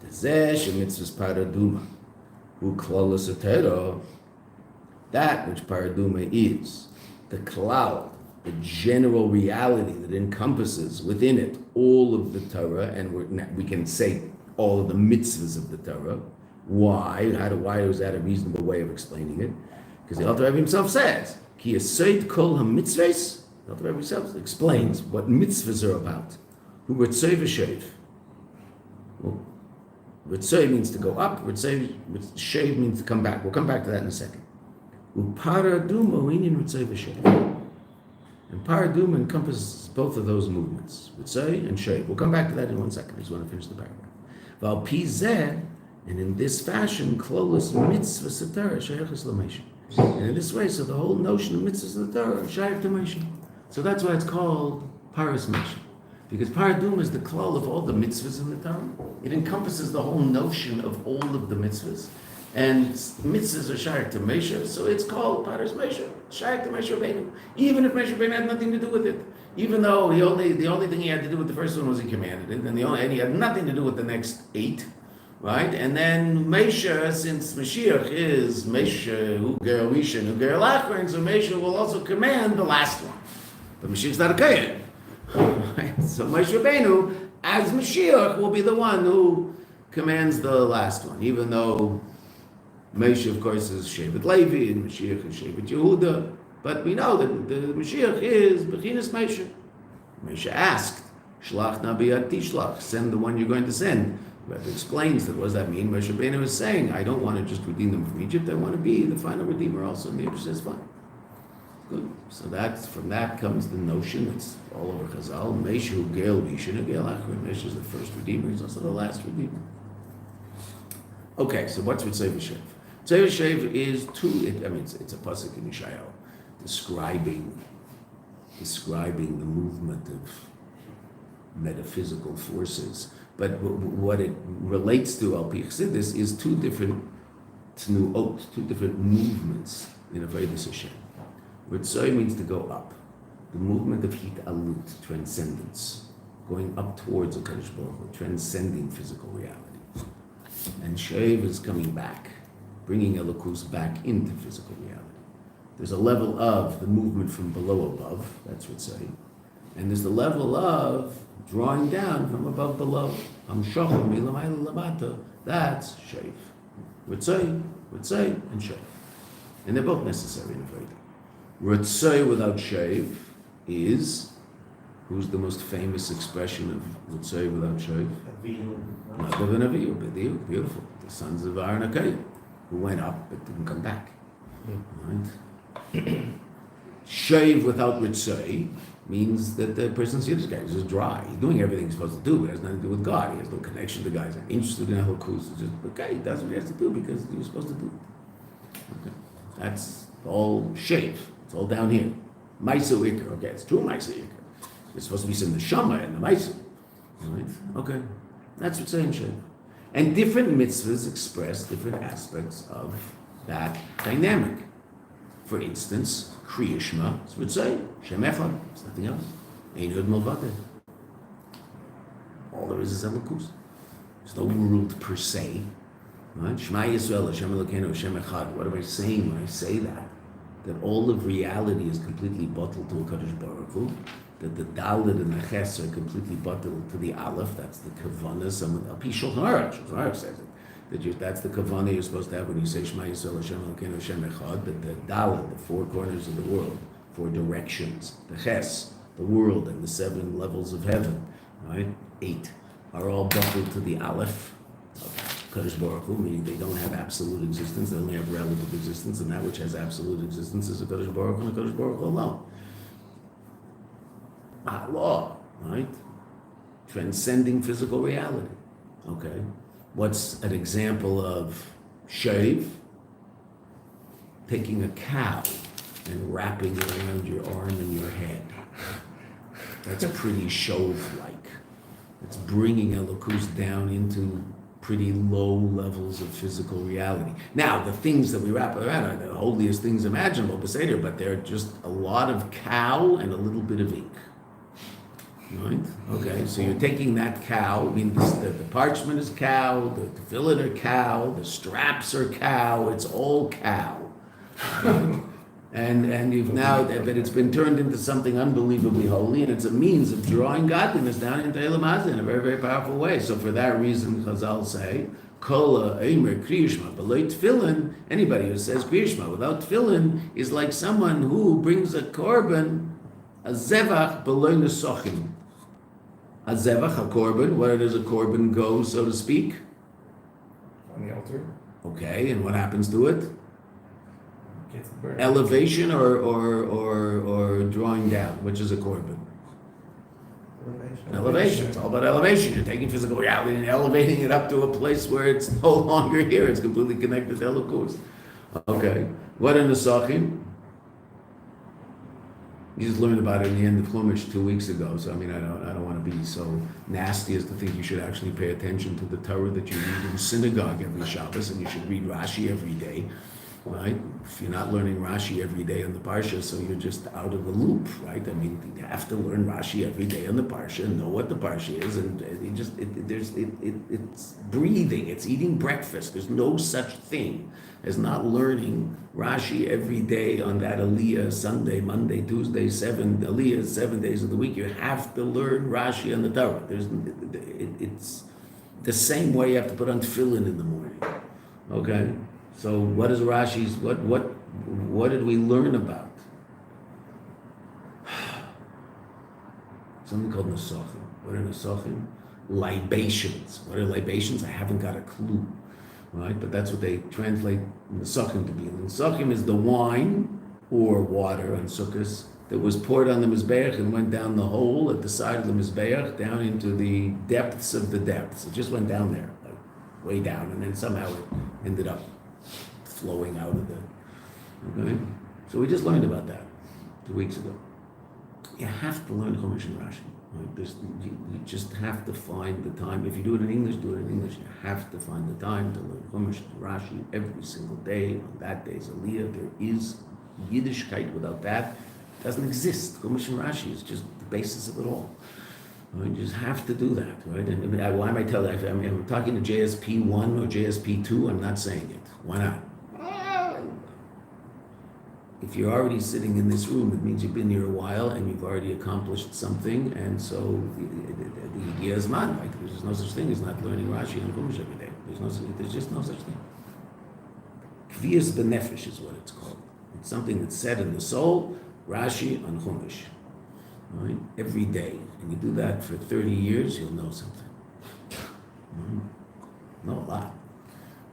A: Tezeh shemitzvahs paraduma, hu klolas Torah, that which paraduma is, the cloud, the general reality that encompasses within it all of the Torah, and we can say all of the mitzvahs of the Torah. Why? Why is that a reasonable way of explaining it? Because the Alter Rebbe himself says, Ki yesod kol ha-mitzvahs, the Alter Rebbe himself explains what mitzvahs are about. Hu ritzoi v'shev. Well, ritzoi means to go up, shev means to come back. We'll come back to that in a second. U paraduma inin ritzoi v'shev. And paraduma encompasses both of those movements, ritzoi and shev. We'll come back to that in 1 second. I just want to finish the paragraph. Val pi zeh, and in this fashion, klolos mitzvah satara shayachas l'meisha. And in this way, so the whole notion of mitzvahs of the Torah shayach to meisha. So that's why it's called paras meisha, because paradum is the klal of all the mitzvahs in the Torah. It encompasses the whole notion of all of the mitzvahs, and mitzvahs are shayach to meisha. So it's called paras meisha, shayach to meisha Rabbeinu. Even if Meisha Rabbeinu had nothing to do with it, even though the only thing he had to do with the first one was he commanded it, and he had nothing to do with the next 8. Right? And then Mesha, since Mashiach is Mesha, who ger Rishon, who ger Lachron, so Mesha will also command the last one. But Mashiach's not a Kohen. Right? So Moshe Rabbeinu, as Mashiach, will be the one who commands the last one, even though Mesha, of course, is Shevet Levi, and Mashiach is Shevet Yehuda. But we know that the Mashiach is Bechinas Mesha. Mesha asked, Shlach na biyad tishlach, send the one you're going to send. Rebbe explains that what does that mean? Moshe Rabbeinu is saying, I don't want to just redeem them from Egypt, I want to be the final redeemer also. And the Rebbe says, fine. Good. So from that comes the notion, it's all over Chazal, Meshu Gel Rishon Gel Achron. Mesh is the first redeemer, he's also the last redeemer. Okay, so what's Ritzei V'Shev? Ritzei V'Shev is it's a pasuk in Yeshayahu, describing the movement of metaphysical forces. But what it relates to, Al Pi Chassidus, is two different tnuot, two different movements in Avodas Hashem. Ritzoi means to go up. The movement of Hitalut, transcendence, going up towards a Kadosh Baruch Hu, transcending physical reality. And Shev is coming back, bringing Elokus back into physical reality. There's a level of the movement from below above, that's Ritzoi. And there's the level of drawing down from above below. That's Shev. Ritzoi, and Shev. And they're both necessary in a Avodah. Ritzoi without Shev is, who's the most famous expression of Ritzoi without Shev? Nadav and Avihu, beautiful. The sons of Aaron and Akei, who went up but didn't come back. Right? Shev without Ritzoi means that the person's Yiddishkeit is just dry. He's doing everything he's supposed to do, but it has nothing to do with God. He has no connection to God. He's not interested in Elokus. It's just, okay, he does what he has to do because he was supposed to do it. Okay. That's all Shev. It's all down here. Maisa Iker. Okay, it's true Maisa Iker. It's supposed to be some Neshama in the Maisa. Right? Okay. That's what's saying Shev. And different mitzvahs express different aspects of that dynamic. For instance, Kriya Shema, it would say, Shem Echad, it's nothing else. Ein Od Milvado. All there is Elokus. There's no world per se. Right? Shema Yisrael, Hashem Elokeinu, Hashem Echad. What am I saying when I say that? That all of reality is completely bottled to a Kadosh Baruch Hu. That the Dalet and the Ches are completely bottled to the Aleph. That's the Kavanah. Al Pi Shulchan Aruch. Shulchan Aruch says it. That's the kavanah you're supposed to have when you say Shema Yisrael Hashem Elokeinu Hashem Echad. That the Dalet, the 4 corners of the world, 4 directions, the Ches, the world, and the 7 levels of heaven, right? 8 are all buckled to the Aleph of Kadosh Baruch Hu, meaning they don't have absolute existence; they only have relative existence, and that which has absolute existence is a Kadosh Baruch Hu and a Kadosh Baruch Hu alone. Law, right? Transcending physical reality. Okay. What's an example of Shev? Taking a cow and wrapping it around your arm and your head. That's pretty shove-like. It's bringing Elokus down into pretty low levels of physical reality. Now, the things that we wrap around are the holiest things imaginable, but they're just a lot of cow and a little bit of ink. Right? Okay, so you're taking that cow, I mean, the parchment is cow, the tefillin are cow, the straps are cow, it's all cow. Right? And you've now, but it's been turned into something unbelievably holy, and it's a means of drawing godliness down into Elam Hazeh in a very, very powerful way. So for that reason, Chazal say, Kola Eimer Kriyishma, below tefillin, anybody who says Kriyishma without tefillin is like someone who brings a korban, a zevach below nesochim. A zevach, a korban, where does a korban go, so to speak?
B: On the altar.
A: Okay, and what happens to it?
B: Gets burned.
A: Elevation or drawing down, which is a korban? Elevation. It's all about elevation. You're taking physical reality and elevating it up to a place where it's no longer here. It's completely connected to Elokus. Okay. What in the Nesachim? You just learned about it in the end of Chumash 2 weeks ago. So I mean, I don't want to be so nasty as to think you should actually pay attention to the Torah that you read in synagogue every Shabbos, and you should read Rashi every day. Right? If you're not learning Rashi every day on the Parsha, so you're just out of the loop, right? I mean, you have to learn Rashi every day on the Parsha and know what the Parsha is, and it's breathing, it's eating breakfast. There's no such thing as not learning Rashi every day on that Aliyah, Sunday, Monday, Tuesday, 7 Aliyahs, 7 days of the week. You have to learn Rashi on the Torah. It's the same way you have to put on tefillin in the morning, okay? So what is Rashi's, what did we learn about? Something called Nesachim. What are Nesachim? Libations. What are libations? I haven't got a clue, right? But that's what they translate Nesachim to be. Nesachim is the wine or water on Sukkot that was poured on the Mizbeach and went down the hole at the side of the Mizbeach down into the depths of the depths. It just went down there, like way down, and then somehow it ended up flowing out of the, okay? So we just learned about that 2 weeks ago. You have to learn Chumash and Rashi. Right? You just have to find the time. If you do it in English, do it in English. You have to find the time to learn Chumash and Rashi every single day. On that day's Aliyah, there is Yiddishkeit. Without that, it doesn't exist. Chumash and Rashi is just the basis of it all. Right? You just have to do that, right? And why am I telling that? I mean, I'm talking to JSP 1 or JSP 2. I'm not saying it. Why not? If you're already sitting in this room, it means you've been here a while and you've already accomplished something, and so the idea is man, like there's no such thing as not learning Rashi and Chumash every day. There's just no such thing. Kviyas benefesh is what it's called. It's something that's said in the soul, Rashi and Chumash. Right? Every day. And you do that for 30 years, you'll know something. Know a lot.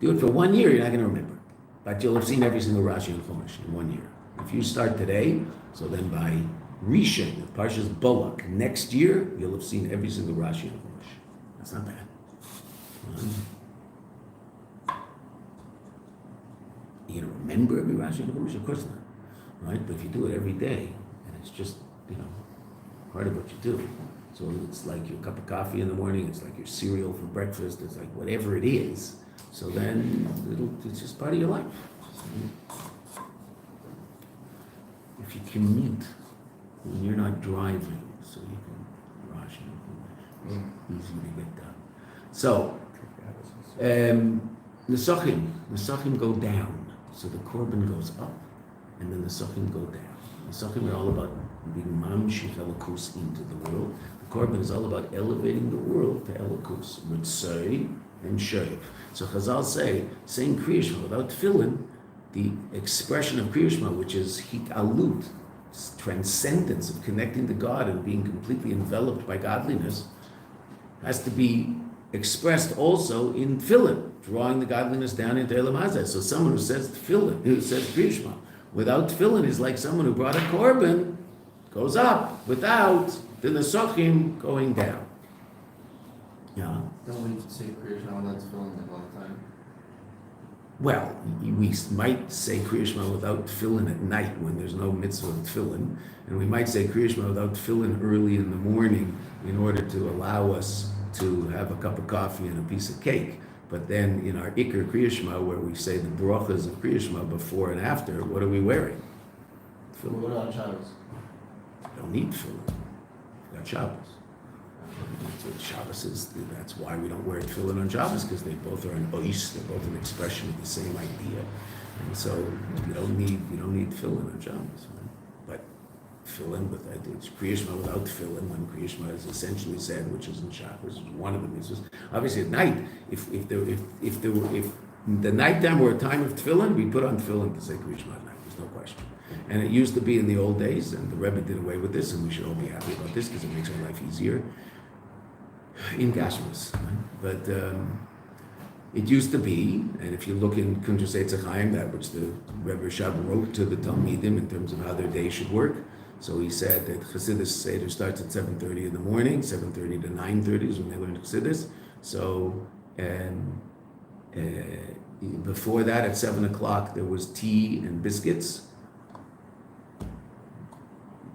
A: Do it for 1 year, you're not going to remember. But you'll have seen every single Rashi and Chumash in 1 year. If you start today, so then by Rishon, Parshas Balak, next year, you'll have seen every single Rashi and Chumash. That's not bad. You're going to remember every Rashi and Chumash? Of course not. Right? But if you do it every day, and it's just, part of what you do. So it's like your cup of coffee in the morning, it's like your cereal for breakfast, it's like whatever it is. So then it's just part of your life. If you commute, when you're not driving, so you can Rashi and Chumash, easy to get done. So, Nesachim go down. So the korban goes up, and then the Nesachim go down. Nesachim are all about being mamshich Elokus into the world. The korban is all about elevating the world to Elokus, Mitzay and Shev. So Chazal say, saying Kriya Shema without tefillin, the expression of Kriya Shema, which is hitalut, transcendence of connecting to God and being completely enveloped by godliness, has to be expressed also in tefillin, drawing the godliness down into Elam Hazeh. So someone who says tefillin, who says Kriya Shema, without tefillin is like someone who brought a korban, goes up, without the Nesachim going down. Yeah.
D: Don't we say Kriya Shema without tefillin like all the time?
A: Well, we might say Kriya Shema without tefillin at night when there's no mitzvah of tefillin, and we might say Kriya Shema without tefillin early in the morning in order to allow us to have a cup of coffee and a piece of cake. But then in our Iker Kriya Shema, where we say the brachas of Kriya Shema before and after, what are we wearing? Tefillin.
D: What on Shabbos?
A: Don't need tefillin. We got Shabbos. That's what Shabbos is. That's why we don't wear tefillin on Shabbos, because they both are an ois. They're both an expression of the same idea, and so you don't need tefillin on Shabbos. Right? But tefillin with it's Kriya Shema without tefillin when Kriya Shema is essentially said, which is in Shabbos, is one of the mitzvahs. Obviously, at night, if the nighttime were a time of tefillin, we put on tefillin to say Kriya Shema at night. There's no question. And it used to be in the old days, and the Rebbe did away with this, and we should all be happy about this because it makes our life easier. In Gashmas, right? But it used to be, and if you look in Kuntres Eitz Chaim, that which the Rebbe Rashab wrote to the Talmidim in terms of how their day should work. So he said that Chassidus Seder starts at 7:30 in the morning, 7:30 to 9:30 is when they learn Chassidus. So before that, at 7 o'clock, there was tea and biscuits.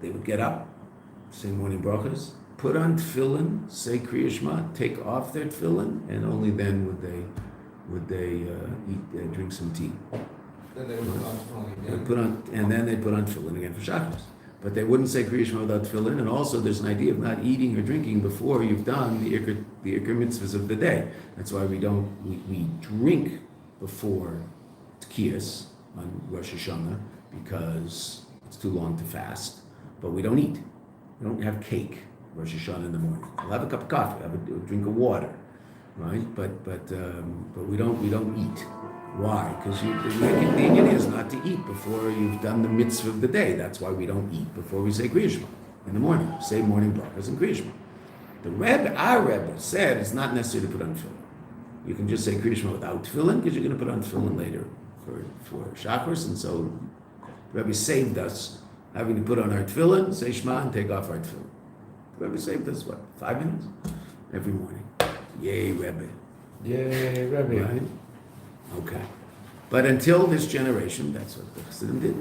A: They would get up, say morning brachas, put on tefillin, say Kriya Shema, take off their tefillin, and only then would they drink some tea.
D: Then they would put on tefillin again.
A: They'd put on, and then they put on tefillin again for Shabbos. But they wouldn't say Kriya Shema without tefillin. And also, there's an idea of not eating or drinking before you've done the Iker mitzvahs of the day. That's why we drink before Tkiyas on Rosh Hashanah because it's too long to fast. But we don't eat. We don't have cake Rosh Hashanah in the morning. We'll have a cup of coffee, have a drink of water, right? But we don't eat. Why? Because the idea is not to eat before you've done the mitzvah of the day. That's why we don't eat before we say Kriya Shema in the morning. Say morning brachas and Kriya Shema. Our Rebbe said it's not necessary to put on tefillin. You can just say Kriya Shema without tefillin because you're going to put on tefillin later for Shacharis, and so the Rebbe saved us having to put on our tefillin, say Shema, and take off our tefillin. The Rebbe saved us, 5 minutes? Every morning. Yay, Rebbe.
B: Yay, Rebbe.
A: Right? Okay. But until this generation, that's what the Chassidim did.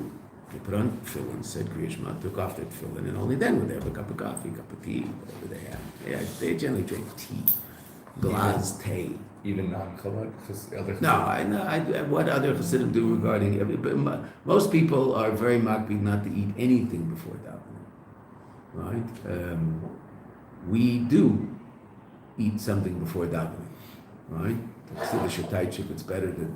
A: They put on tefillin, said Kriya Shema, took off their tefillin, and only then would they have a cup of coffee, a cup of tea, whatever they have. They generally drink tea, glass tea.
B: Even non-Chabad? Other
A: No, what other Chassidim do regarding it? Most people are very makpid not to eat anything before davening, right? We do eat something before davening, right? It's better to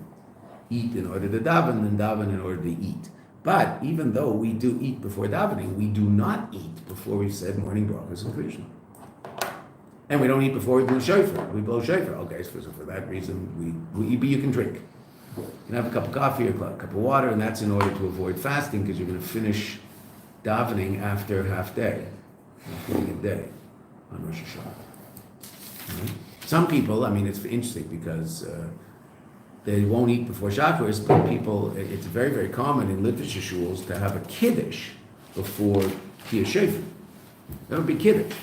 A: eat in order to daven than daven in order to eat. But even though we do eat before davening, we do not eat before we've said morning brachas and Kriya Shema. And we don't eat before we blow shofar. We blow shofar. Okay, so for that reason, we eat, but you can drink. You can have a cup of coffee or a cup of water, and that's in order to avoid fasting because you're going to finish davening after half day, after a day on Rosh Hashanah. Right? Some people, it's interesting because they won't eat before Shacharis, but it's very, very common in literature shuls to have a kiddush before Kiyah Shofar. That would be kiddush.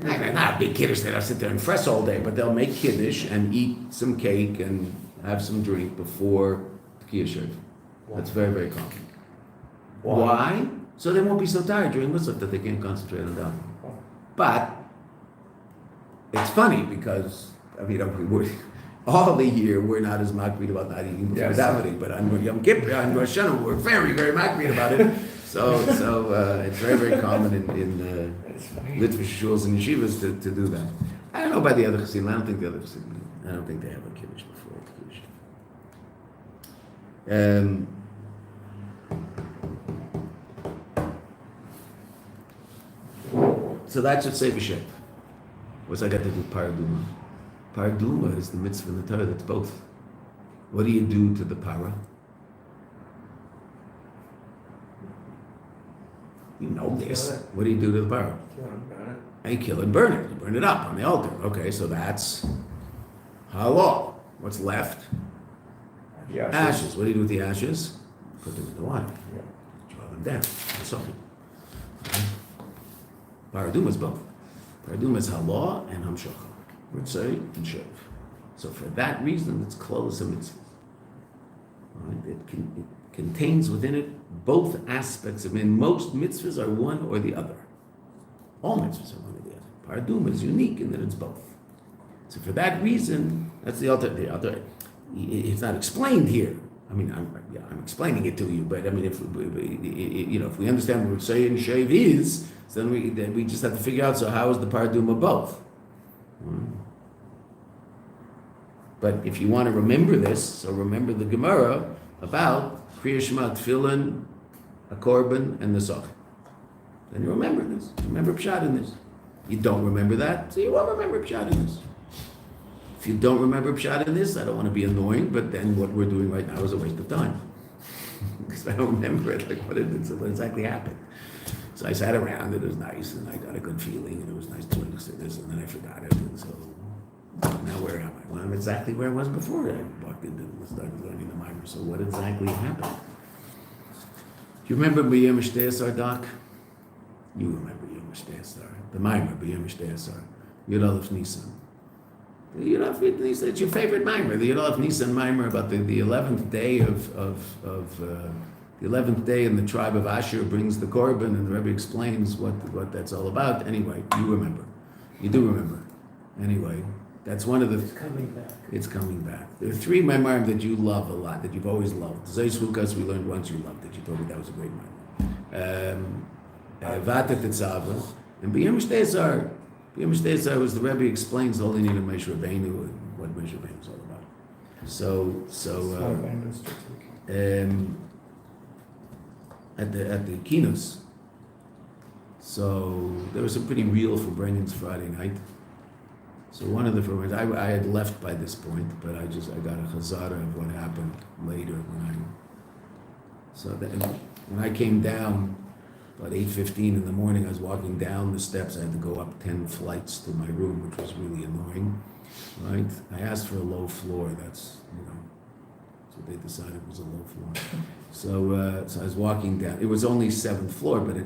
A: Not a big kiddush, they don't sit there and fuss all day, but they'll make kiddush and eat some cake and have some drink before Kiyah Shofar. That's very, very common. Why? So they won't be so tired during Musaf that they can't concentrate on davening. But it's funny because, we're, all the year we're not as makpid about not eating before davening, but on Yom Kippur, on Rosh Hashanah, we're very, very makpid about it. So it's very, very common in literature shuls and yeshivas to do that. I don't know about the other chassidim. I don't think they have a kiddush before kiddush. So that's what Sefer Shep. What's that got to do with paraduma? Paraduma is the mitzvah in the Torah that's both. What do you do to the para? You know this. What do you do to the para? You kill it, burn it. You burn it up on the altar. Okay, so that's halal. What's left? Ashes. What do you do with the ashes? Put them in the water. Draw them down. That's all. Paraduma is both. Paraduma is halal and hamshacha. Ritzay and shev. So for that reason, it's close a mitzvah. Right? It contains within it both aspects. I mean, most mitzvahs are one or the other. All mitzvahs are one or the other. Paraduma is unique in that it's both. So for that reason, that's the other. It's not explained here. I mean, I'm explaining it to you, but I mean, if we understand what Say and Shave is, so then we just have to figure out. So how is the paraduma both? But if you want to remember this, so remember the Gemara about Kriya Shema, Tefillin, a Korban, and the Soch. Then you remember this. Remember Pshat in this. You don't remember that, so you won't remember Pshat in this. If you don't remember Pshat in this, I don't want to be annoying, but then what we're doing right now is a waste of time. Because I don't remember it, like what exactly happened. So I sat around, it was nice, and I got a good feeling, and it was nice to understand this, and then I forgot it, and so now where am I? Well, I'm exactly where I was before I walked into and started learning the mimer. So what exactly happened? Do you remember B'yem Shteasar, Doc? You remember B'yem Shteasar. The mimer, B'yem Shteasar. Yud Aleph Nisan. The Yud Aleph Nisan, it's your favorite mimer. The Yud Aleph Nisan mimer about the 11th day the 11th day in the tribe of Asher brings the Korban, and the Rebbe explains what that's all about. Anyway, you remember. You do remember. Anyway, that's one of the...
C: It's coming back.
A: It's coming back. There are three maimarim that you love a lot, that you've always loved. Zayis chukas, we learned once you loved it. You told me that was a great maimar. Vata Tetzava. And B'yem Shteasar. B'yem Shteasar was the Rebbe explains the whole Indian of Moshe Rabbeinu and what Moshe Rabbeinu is all about. At the Kinos, so there was some pretty real Farbrengens Friday night. So one of the Farbrengens, I had left by this point, but I got a chazara of what happened later when I came down about 8:15 in the morning. I was walking down the steps. I had to go up 10 flights to my room, which was really annoying. Right? I asked for a low floor. That's what they decided was a low floor. So I was walking down. It was only 7th floor, but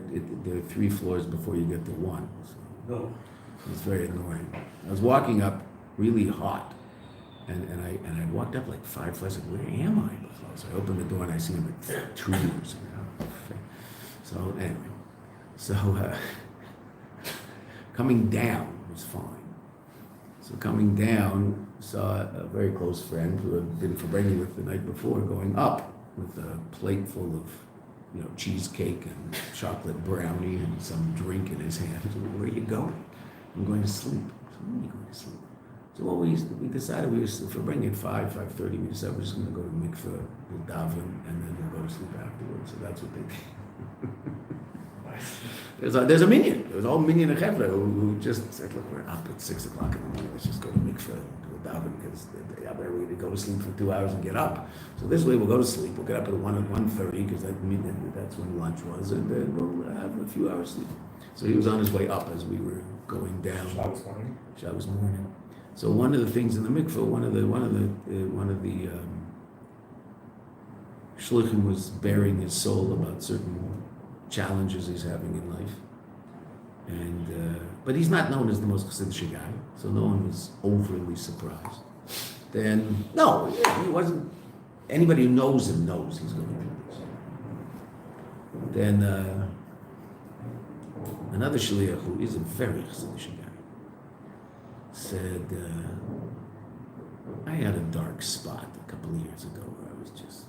A: there are 3 floors before you get to 1. So
C: No.
A: it's very annoying. I was walking up really hot, and I walked up like 5 flights. Like, where am I? So I opened the door and I see like trees. So anyway, coming down was fine. So coming down, saw a very close friend who had been Farbrengen with the night before going up with a plate full of, cheesecake and chocolate brownie and some drink in his hand. So, where are you going? I'm going to sleep. So, when are you going to sleep? So we decided we were Farbrengen at 5:30. We decided we're just going to go to mikveh, we'll daven, and then we'll go to sleep afterwards. So that's what they did. There's a minion. There was a whole minion of Chevra who just said, look, we're up at 6 o'clock in the morning. Let's just go to mikveh and do a daven because we're going to go to sleep for 2 hours and get up. So this way we'll go to sleep. We'll get up at 1:30 because that's when lunch was, and then we'll have a few hours sleep. So he was on his way up as we were going down. Shabbos morning. So one of the things in the mikveh, one of the shluchim was bearing his soul about certain challenges he's having in life, and but he's not known as the most chassidish guy, so no one was overly surprised. Then he wasn't. Anybody who knows him knows he's going through this. Then another shliach who is a very chassidish guy said, I had a dark spot a couple of years ago where I was just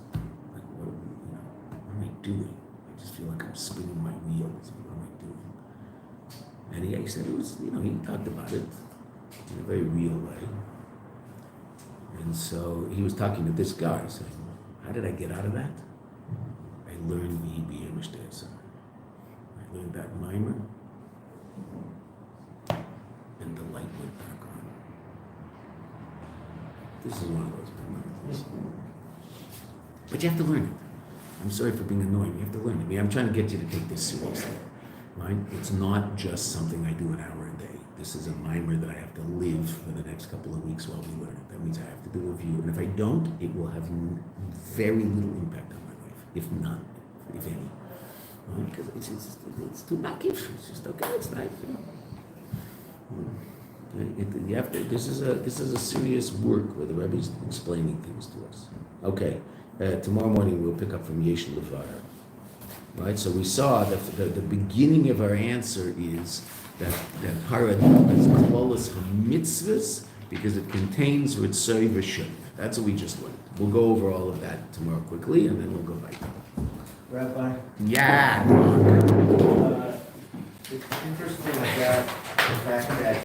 A: like, what am I doing? I just feel like I'm spinning my wheels. What am I doing? And he said it was, he talked about it in a very real way. And so he was talking to this guy, saying, how did I get out of that? I learned the Immerse. I learned that mimer, and the light went back on. This is one of those moments. But you have to learn it. I'm sorry for being annoying. You have to learn it. I mean, I'm trying to get you to take this seriously, right? It's not just something I do an hour a day. This is a mimer that I have to live for the next couple of weeks while we learn it. That means I have to do a review. And if I don't, it will have very little impact on my life, if none, if any. Right? Because it's too makish. It's just, okay, it's nice. You have to. This is a serious work where the Rebbe's explaining things to us. Okay, tomorrow morning we'll pick up from Yesh Levar. Right. So we saw that the beginning of our answer is that paradigm is klolos mitzvahs because it contains ritzoi v'shuv. That's what we just learned. We'll go over all of that tomorrow quickly, and then we'll go back.
C: Rabbi,
A: Yeah.
C: it's interesting that the fact that